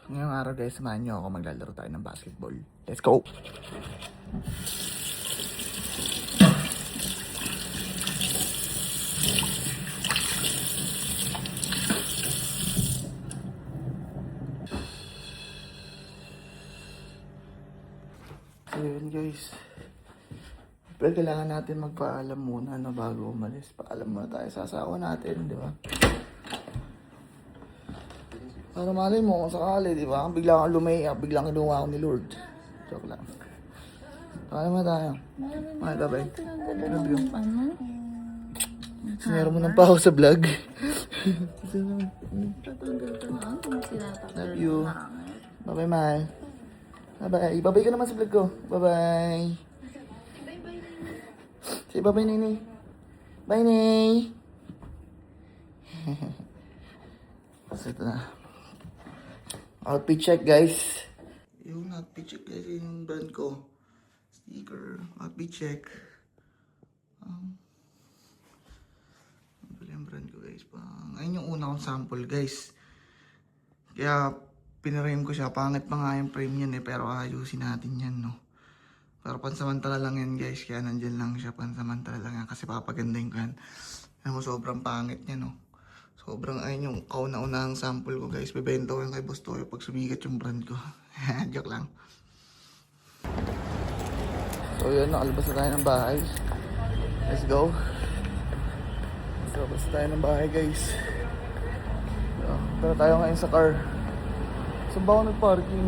Ngayong araw guys, samahan nyo ako, maglalaro tayo ng basketball. Let's go! So yun guys, pero kailangan natin magpaalam muna na bago umalis. Paalam muna tayo sa asawa natin, di ba? Para malay mo kung sakali, di ba? Bigla kang lumayak, biglang kinuha ako ni Lord. Joke lang. Paalam mo tayo. Mga tabay. Love you. Sinara mo ng paho sa vlog. Love you. Bye-bye, mahal. Bye-bye. Bye-bye ka naman sa vlog ko. Bye-bye. Say bye-bye, Nene. Bye, Nene. So, ito na. Outfit check, guys. Yung outfit check, guys. Yung brand ko. Sticker. Outfit check. Yung brand ko, guys. Ayun yung una kong sample, guys. Kaya, pinrame ko siya. Pangit pa nga yung frame yan eh. Pero ayusin natin yan, no. Pero pansamantala lang yan, guys. Kaya nandyan lang siya. Pansamantala lang yan. Kasi papagandahin ko yan. Alam mo, sobrang pangit niya, no. Sobrang ayun yung kauna-unahang sample ko, guys. Bebenta ko yung kay Boss Toyo pag sumigat yung brand ko. Joke lang. So yun, nakalabas na tayo ng bahay. Let's go. Labas tayo ng bahay, guys. Tara tayo ngayon sa car. Saan ba ako nag-parking?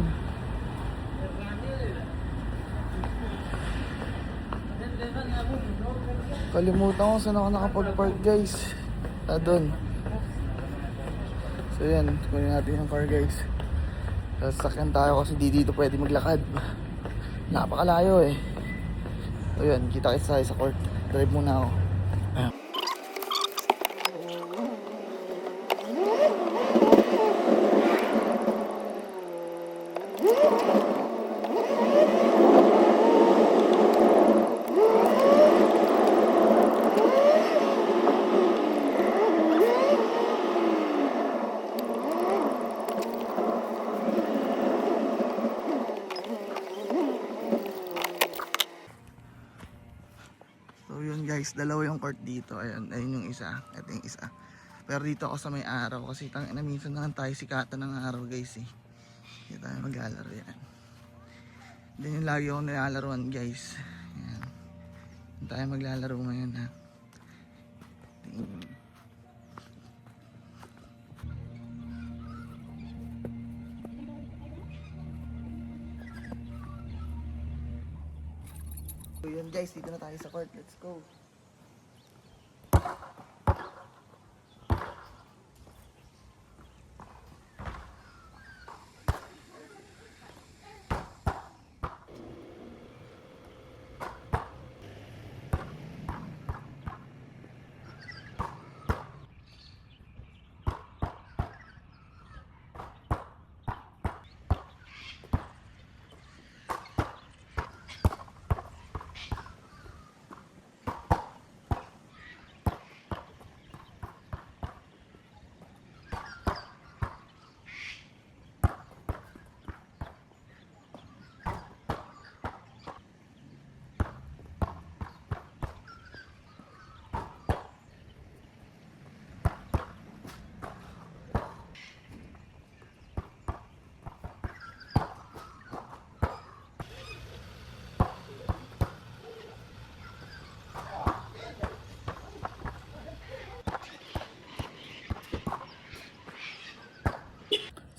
Kalimutan ko saan ako nakapag-park, guys. Doon. So yan, kunin natin yung car, guys. Sasakyan tayo kasi di dito pwede maglakad. Napakalayo eh. So yan, kita-kits tayo sa court. Drive muna ako. Ayan. So yun guys, dalawa yung court dito. Ayun yung isa. Ito yung isa. Pero dito ako sa may araw kasi minsan na lang tayo sikatan ng araw, guys eh. Hindi tayo maglalaro yan. Hindi yung lagi ako nilalaruan, guys. Yan. Hindi tayo maglalaro ngayon, ha. So yun guys, dito na tayo sa court. Let's go.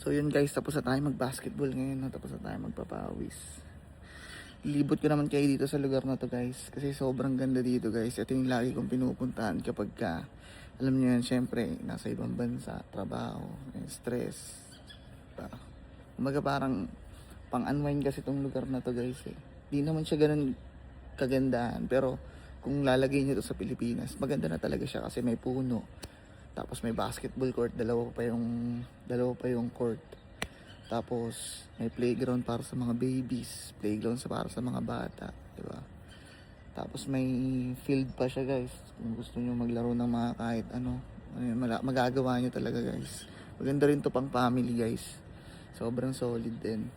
So yun guys, tapos na tayo mag-basketball ngayon, no? Tapos na tayo magpapawis. Libot ko naman kayo dito sa lugar na to, guys. Kasi sobrang ganda dito, guys. Ito yung lagi kong pinupuntahan kapag alam nyo yan, syempre, nasa ibang bansa, trabaho, stress. Umaga parang pang-unwind kasi itong lugar na to, guys. Di naman siya ganun kagandahan. Pero kung lalagay nyo to sa Pilipinas, maganda na talaga siya kasi may puno. Tapos may basketball court, dalawa pa yung court. Tapos may playground para sa mga babies, playground para sa mga bata, di ba? Tapos may field pa siya, guys. Kung gusto niyo maglaro ng mga kahit ano, magagawa niyo talaga, guys. Maganda rin to pang family, guys. Sobrang solid din.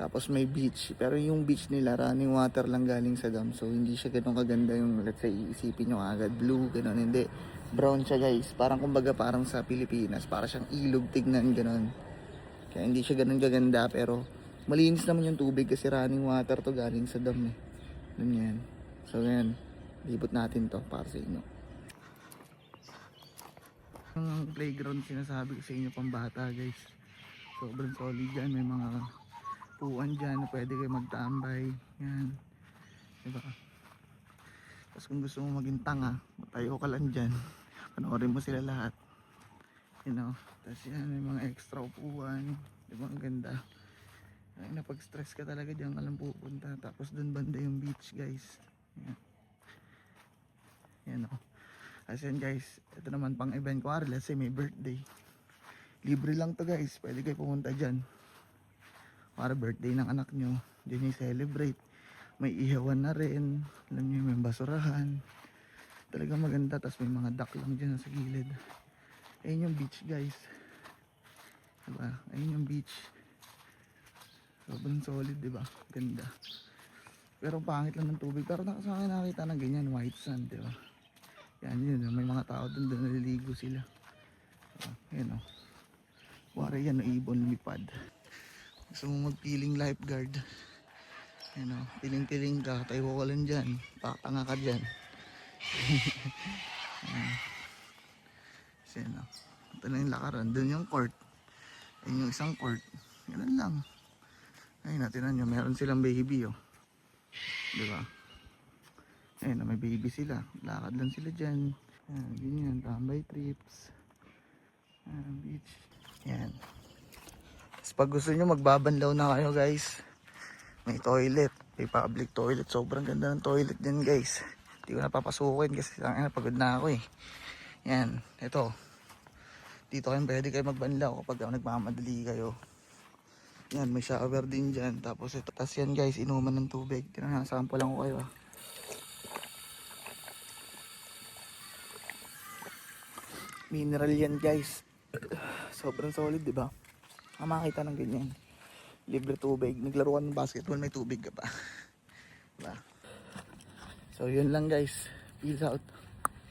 Tapos may beach, pero yung beach nila running water lang galing sa dam. So hindi siya ganun kaganda yung let's say isipin nyo agad blue, ganun. Hindi, brown siya guys. Parang kumbaga parang sa Pilipinas, para siyang ilog tignan ganun. Kaya hindi siya ganun gaganda, pero malinis naman yung tubig kasi running water to galing sa dam eh. Ganyan. So yan, libot natin to para sa inyo. Ang playground sinasabi ko sa inyo pambata guys. Sobrang solid yan, may mga puan dyan na pwede kayo magtambay. Yan. Diba? Tapos kung gusto mo maging tanga, matayo ka lang dyan. Panoorin mo sila lahat. You know? Tapos yan, may mga extra upuan. Diba? Ang ganda. Ay, napag-stress ka talaga dyan ka lang pupunta. Tapos dun banda yung beach guys. Yan. Yan o. As in guys, ito naman pang event ko. Let's say may birthday. Libre lang to guys. Pwede kayo pumunta dyan. Para birthday ng anak nyo, dyan yung celebrate. May ihawan na rin, alam nyo, may basurahan. Talagang maganda, tapos may mga duck lang dyan sa gilid. Ayun yung beach guys, diba? Ayun yung beach. Sobrang solid, diba? Ganda. Pero pangit lang ng tubig. Pero sa akin nakita ng ganyan, white sand, diba? Yan yun, may mga tao dun naliligo sila. Diba? Yan o. Wari yan, ibon lumipad. Gusto mo magpiling lifeguard, ano, piling-piling ka, tayo ka lang dyan, pakatanga ka dyan. Kasi ano, ito na yung lakaran, dun yung court, ayun yung isang court, ganun lang. Ayun, natinan nyo, meron silang baby, oh. Diba? Ayun, may baby sila, lakad lang sila dyan. Ayan, ganyan, tambay trips. Ayan, beach. Yan. Pag gusto nyo magbabanlaw na kayo guys, may toilet, may public toilet. Sobrang ganda ng toilet din guys. Hindi ko napapasukin kasi pagod na ako eh. Yan, ito. Dito kayo pwede kayo magbanlaw kapag nagmamadali kayo. Yan, may shower din dyan. Tapos ito, tas yan guys, inuman ng tubig. Tinasample lang ko kayo ah. Mineral yan guys. Sobrang solid, diba? Makakita ng ganyan. Libre tubig. Naglaro ka ng basketball, may tubig ka pa. Diba? So yun lang guys. Peace out.